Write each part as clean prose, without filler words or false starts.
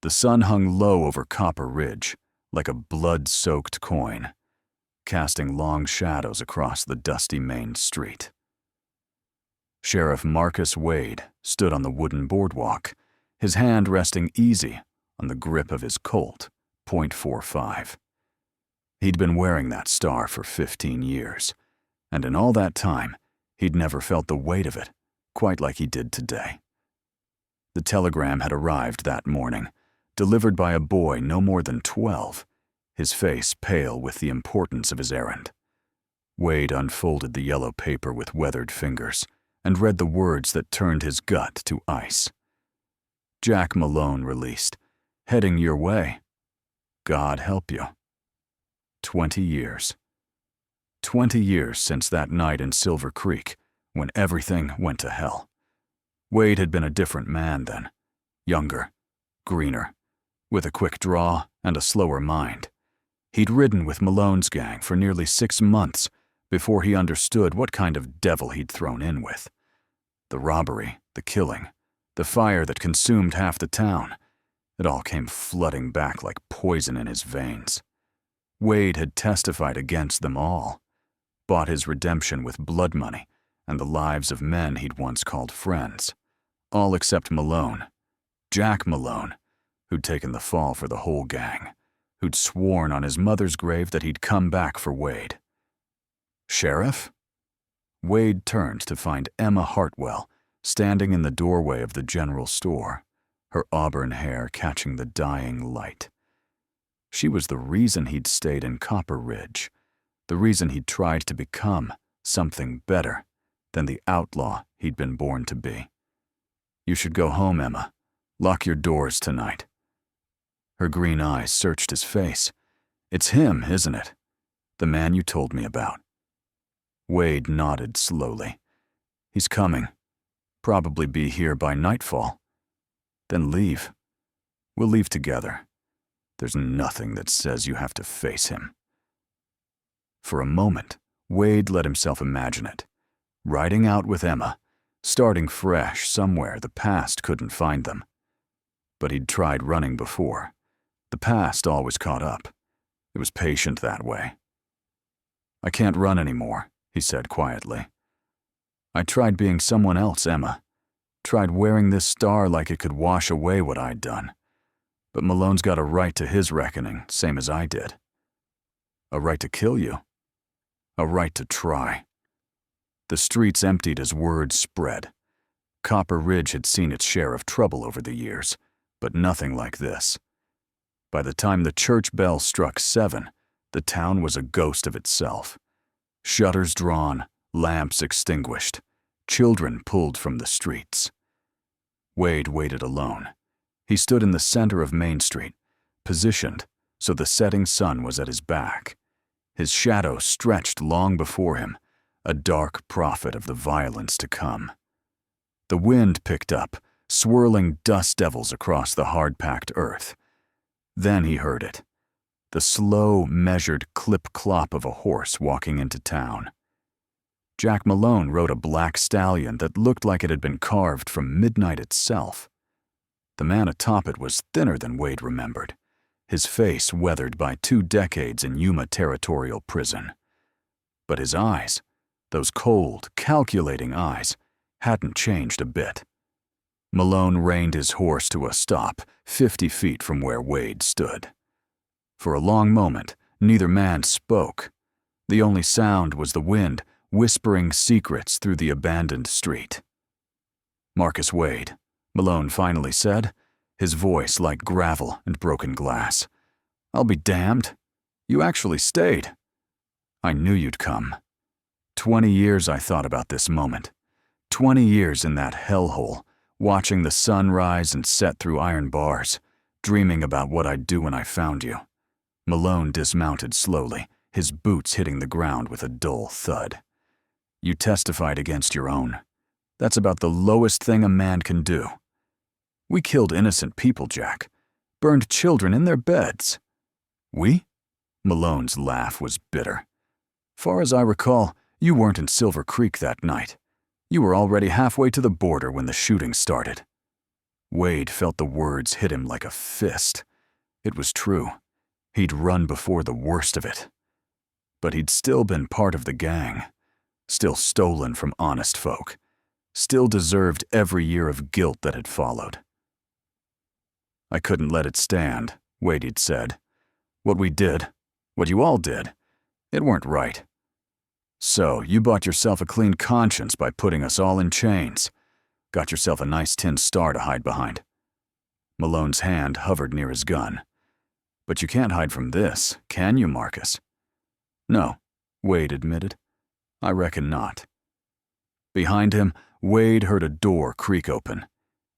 The sun hung low over Copper Ridge, like a blood-soaked coin, casting long shadows across the dusty main street. Sheriff Marcus Wade stood on the wooden boardwalk, his hand resting easy on the grip of his Colt .45. He'd been wearing that star for 15 years, and in all that time, he'd never felt the weight of it quite like he did today. The telegram had arrived that morning, delivered by a boy no more than 12, his face pale with the importance of his errand. Wade unfolded the yellow paper with weathered fingers and read the words that turned his gut to ice. Jack Malone released, "Heading your way. God help you." 20 years. 20 years since that night in Silver Creek, when everything went to hell. Wade had been a different man then, younger, greener, with a quick draw and a slower mind. He'd ridden with Malone's gang for nearly 6 months before he understood what kind of devil he'd thrown in with. The robbery, the killing, the fire that consumed half the town, it all came flooding back like poison in his veins. Wade had testified against them all, bought his redemption with blood money and the lives of men he'd once called friends, all except Malone, Jack Malone, who'd taken the fall for the whole gang, who'd sworn on his mother's grave that he'd come back for Wade. Sheriff? Wade turned to find Emma Hartwell standing in the doorway of the general store, her auburn hair catching the dying light. She was the reason he'd stayed in Copper Ridge, the reason he'd tried to become something better than the outlaw he'd been born to be. "You should go home, Emma. Lock your doors tonight." Her green eyes searched his face. "It's him, isn't it? The man you told me about." Wade nodded slowly. "He's coming. Probably be here by nightfall. Then leave. We'll leave together. There's nothing that says you have to face him." For a moment, Wade let himself imagine it. Riding out with Emma, starting fresh somewhere the past couldn't find them. But he'd tried running before. The past always caught up. It was patient that way. "I can't run anymore," he said quietly. "I tried being someone else, Emma. Tried wearing this star like it could wash away what I'd done. But Malone's got a right to his reckoning, same as I did. A right to kill you. A right to try." The streets emptied as words spread. Copper Ridge had seen its share of trouble over the years, but nothing like this. By the time the church bell struck 7, the town was a ghost of itself. Shutters drawn, lamps extinguished, children pulled from the streets. Wade waited alone. He stood in the center of Main Street, positioned so the setting sun was at his back. His shadow stretched long before him, a dark prophet of the violence to come. The wind picked up, swirling dust devils across the hard-packed earth. Then he heard it, the slow, measured clip-clop of a horse walking into town. Jack Malone rode a black stallion that looked like it had been carved from midnight itself. The man atop it was thinner than Wade remembered, his face weathered by 2 decades in Yuma Territorial Prison. But his eyes, those cold, calculating eyes, hadn't changed a bit. Malone reined his horse to a stop 50 feet from where Wade stood. For a long moment, neither man spoke. The only sound was the wind whispering secrets through the abandoned street. "Marcus Wade," Malone finally said, his voice like gravel and broken glass. "I'll be damned. You actually stayed. I knew you'd come. 20 years I thought about this moment. 20 years in that hellhole, watching the sun rise and set through iron bars, dreaming about what I'd do when I found you." Malone dismounted slowly, his boots hitting the ground with a dull thud. "You testified against your own. That's about the lowest thing a man can do. We killed innocent people, Jack. Burned children in their beds." "We?" Malone's laugh was bitter. "Far as I recall, you weren't in Silver Creek that night. You were already halfway to the border when the shooting started." Wade felt the words hit him like a fist. It was true. He'd run before the worst of it. But he'd still been part of the gang, still stolen from honest folk, still deserved every year of guilt that had followed. I couldn't let it stand, Wade had said. What we did, what you all did, it weren't right. So you bought yourself a clean conscience by putting us all in chains. Got yourself a nice tin star to hide behind. Malone's hand hovered near his gun. But you can't hide from this, can you, Marcus? No, Wade admitted. I reckon not. Behind him, Wade heard a door creak open.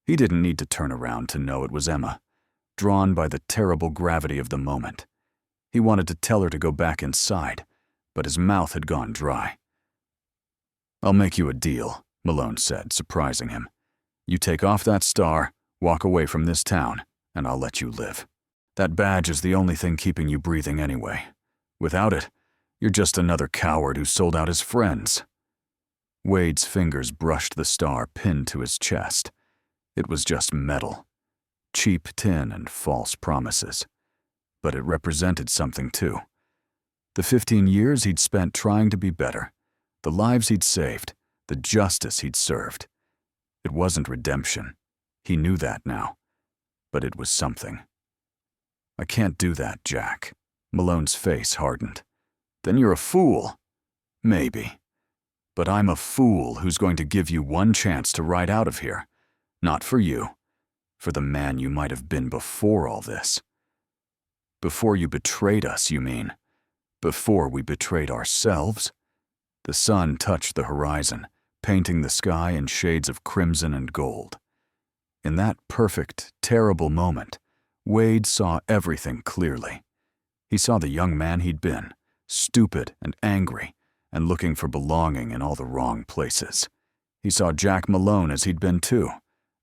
He didn't need to turn around to know it was Emma, drawn by the terrible gravity of the moment. He wanted to tell her to go back inside, but his mouth had gone dry. I'll make you a deal, Malone said, surprising him. You take off that star, walk away from this town, and I'll let you live. That badge is the only thing keeping you breathing anyway. Without it, you're just another coward who sold out his friends. Wade's fingers brushed the star pinned to his chest. It was just metal. Cheap tin and false promises. But it represented something too. The 15 years he'd spent trying to be better, the lives he'd saved, the justice he'd served. It wasn't redemption. He knew that now. But it was something. I can't do that, Jack. Malone's face hardened. Then you're a fool. Maybe. But I'm a fool who's going to give you one chance to ride out of here. Not for you. For the man you might have been before all this. Before you betrayed us, you mean? Before we betrayed ourselves? The sun touched the horizon, painting the sky in shades of crimson and gold. In that perfect, terrible moment, Wade saw everything clearly. He saw the young man he'd been, stupid and angry, and looking for belonging in all the wrong places. He saw Jack Malone as he'd been too,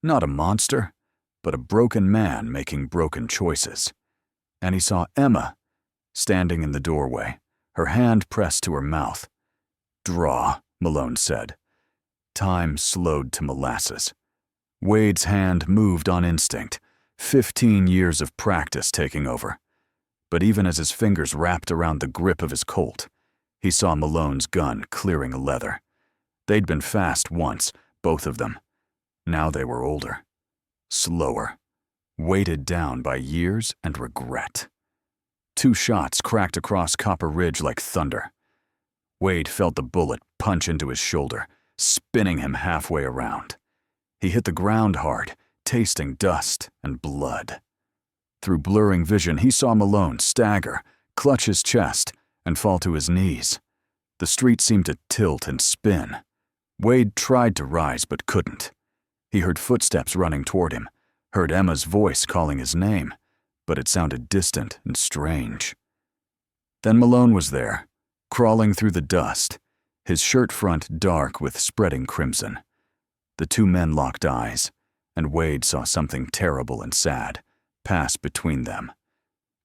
not a monster, but a broken man making broken choices. And he saw Emma, standing in the doorway, her hand pressed to her mouth. Draw, Malone said. Time slowed to molasses. Wade's hand moved on instinct, 15 years of practice taking over. But even as his fingers wrapped around the grip of his Colt, he saw Malone's gun clearing a leather. They'd been fast once, both of them. Now they were older, slower, weighted down by years and regret. 2 shots cracked across Copper Ridge like thunder. Wade felt the bullet punch into his shoulder, spinning him halfway around. He hit the ground hard, tasting dust and blood. Through blurring vision, he saw Malone stagger, clutch his chest, and fall to his knees. The street seemed to tilt and spin. Wade tried to rise but couldn't. He heard footsteps running toward him, heard Emma's voice calling his name, but it sounded distant and strange. Then Malone was there, crawling through the dust, his shirt front dark with spreading crimson. The 2 men locked eyes, and Wade saw something terrible and sad pass between them.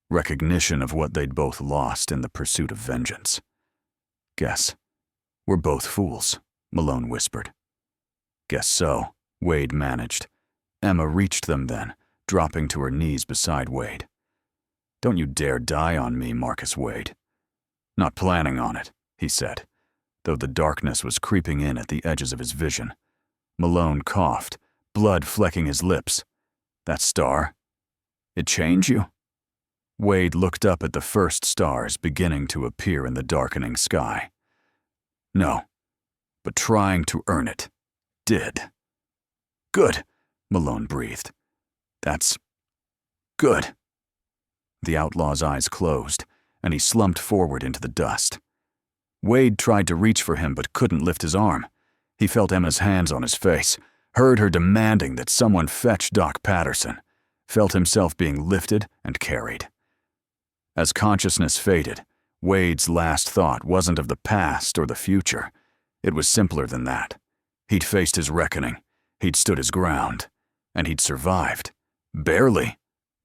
Recognition of what they'd both lost in the pursuit of vengeance. Guess we're both fools, Malone whispered. Guess so, Wade managed. Emma reached them then, dropping to her knees beside Wade. Don't you dare die on me, Marcus Wade. Not planning on it, he said, though the darkness was creeping in at the edges of his vision. Malone coughed, blood flecking his lips. That star? It changed you? Wade looked up at the first stars beginning to appear in the darkening sky. No, but trying to earn it did. Good, Malone breathed. That's good. The outlaw's eyes closed, and he slumped forward into the dust. Wade tried to reach for him but couldn't lift his arm. He felt Emma's hands on his face, heard her demanding that someone fetch Doc Patterson, felt himself being lifted and carried. As consciousness faded, Wade's last thought wasn't of the past or the future. It was simpler than that. He'd faced his reckoning, he'd stood his ground, and he'd survived. Barely.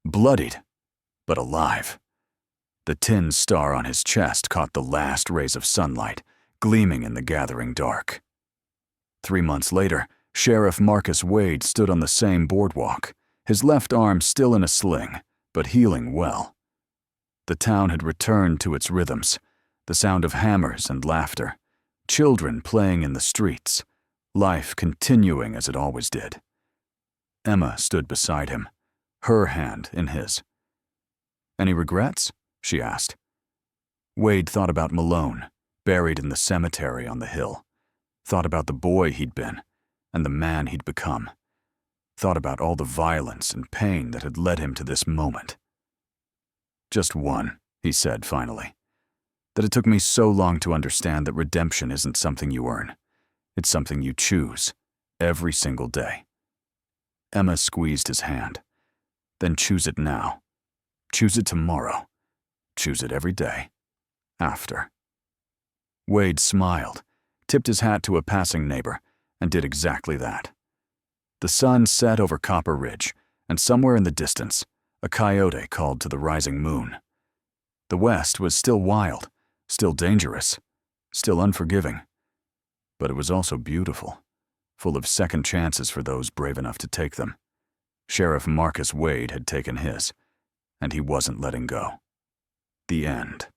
Bloodied, but alive. The tin star on his chest caught the last rays of sunlight, gleaming in the gathering dark. 3 months later, Sheriff Marcus Wade stood on the same boardwalk, his left arm still in a sling, but healing well. The town had returned to its rhythms, the sound of hammers and laughter, children playing in the streets, life continuing as it always did. Emma stood beside him, her hand in his. "Any regrets?" she asked. Wade thought about Malone, buried in the cemetery on the hill. Thought about the boy he'd been, and the man he'd become. Thought about all the violence and pain that had led him to this moment. "Just one," he said finally. "That it took me so long to understand that redemption isn't something you earn. It's something you choose, every single day." Emma squeezed his hand. "Then choose it now. Choose it tomorrow. Choose it every day. After." Wade smiled, tipped his hat to a passing neighbor, and did exactly that. The sun set over Copper Ridge, and somewhere in the distance, a coyote called to the rising moon. The west was still wild, still dangerous, still unforgiving. But it was also beautiful, full of second chances for those brave enough to take them. Sheriff Marcus Wade had taken his, and he wasn't letting go. The end.